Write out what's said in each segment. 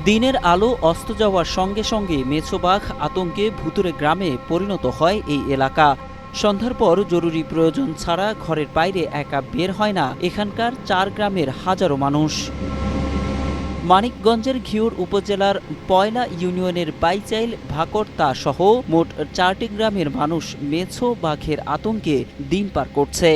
দিনের আলো অস্ত যাওয়ার সঙ্গে সঙ্গে মেছোবাঘ আতঙ্কে ভুতুড়ে গ্রামে পরিণত হয় এই এলাকা। সন্ধ্যার পর জরুরি প্রয়োজন ছাড়া ঘরের বাইরে একা বের হয় না এখানকার ৪ গ্রামের হাজারো মানুষ। মানিকগঞ্জের ঘিওর উপজেলার পয়লা ইউনিয়নের বাইচাইল ভাকরতা সহ মোট ৪টি গ্রামের মানুষ মেছো বাঘের আতঙ্কে দিন পার করছে।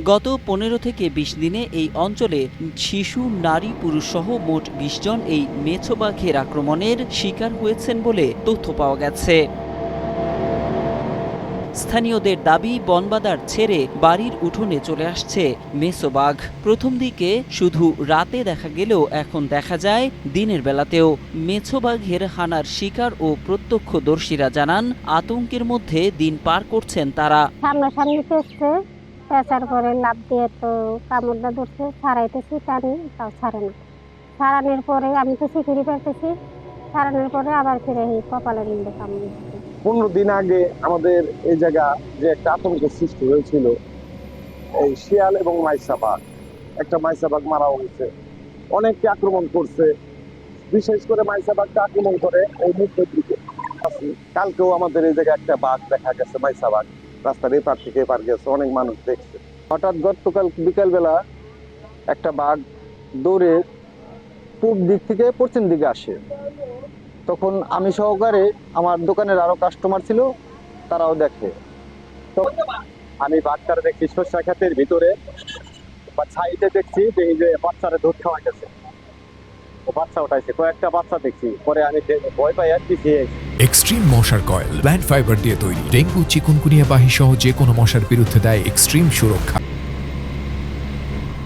গত ১৫ থেকে ২০ দিনে এই অঞ্চলে শিশু, নারী, পুরুষ সহ মোট ২০ জন এই মেছো বাঘের আক্রমণের শিকার হয়েছেন বলে তথ্য পাওয়া গেছে। স্থানীয়দের দাবি, বনবাদার ছেড়ে বাড়ির উঠোনে চলে আসছে মেছো বাঘ। প্রথম দিকে শুধু রাতে দেখা গেলেও এখন দেখা যায় দিনের বেলাতেও। মেছো বাঘের হানার শিকার ও প্রত্যক্ষদর্শীরা জানান, আতঙ্কের মধ্যে দিন পার করছেন তারা। সামনাসামনি পেঁচছে, পেঁচার পরে লাফ দিয়ে তো কামড়টা ধরছে, ছাড়াইতেছি, টানি, তাও ছাড়ে না। ছাড়ানোর পরে আমি তো শিখেরই পারতেছি, ছাড়ানোর পরে আবার ফিরে এই কপালের মধ্যে কামড় দিচ্ছে। 15 দিন আগে আমাদের এই জায়গা যে একটা আতঙ্কের সৃষ্টি হয়েছিল, এই শিয়াল এবং মাইসা বাঘ, একটা মাইসা বাঘ মারা হয়েছে, অনেককে আক্রমণ করছে। বিশেষ করে মাইসা বাঘটা আক্রমণ করে এই মুখের দিকে। কালকেও আমাদের এই জায়গায় একটা বাঘ দেখা গেছে, মাইসা বাঘ রাস্তার এপার থেকে এপার গেছে, অনেক মানুষ দেখছে। হঠাৎ গতকাল বিকালবেলা একটা বাঘ দৌড়ে পূর্ব দিক থেকে পশ্চিম দিকে আসে। তখন আমি সহকারে আমার দোকানের আরো কাস্টমার ছিল, তারাও দেখে। তো আমি বাচ্চারা দেখছি শস্যা ক্ষেতের ভিতরে বা ছাইতে দেখছি যে বাচ্চারা দুধ খাওয়া গেছে, বাচ্চা উঠাইছে, কয়েকটা বাচ্চা দেখছি। পরে আমি ভয় পাই আর পিছিয়ে এক্সট্রিম মশার কয়েল প্ল্যান্ট ফাইবার দিয়ে তৈরি। ডেঙ্গু, চিকুনগুনিয়া বাহি সহ যে কোনো মশার বিরুদ্ধে দেয় এক্সট্রিম সুরক্ষা।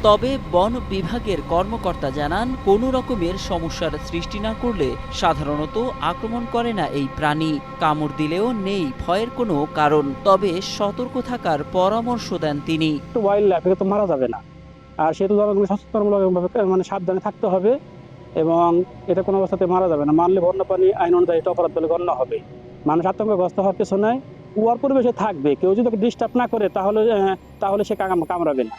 তবে বন বিভাগের কর্মকর্তা জানান, কোনো রকমের সমস্যার সৃষ্টি না করলে সাধারণত আক্রমণ করে না এই প্রাণী। কামড় দিলেও নেই ভয়ের কোনো কারণ, তবে সতর্ক থাকার পরামর্শ দেন তিনি। ওয়াইল্ড লাইফ তো মারা যাবে না, আর সেহেতু জনগণকে সচেতনমূলকভাবে সাবধানে থাকতে হবে এবং এটা কোনো অবস্থাতে মারা যাবে না। মারলে বন্যপ্রাণী আইন অনুযায়ী এটা অপরাধ বলে গণ্য হবে। মানুষ আতঙ্কগ্রস্ত হওয়ার কিছু নয়, উয়ার পরিবেশে থাকবে। কেউ যদি ডিস্টার্ব না করে তাহলে সে কামড়াবে না।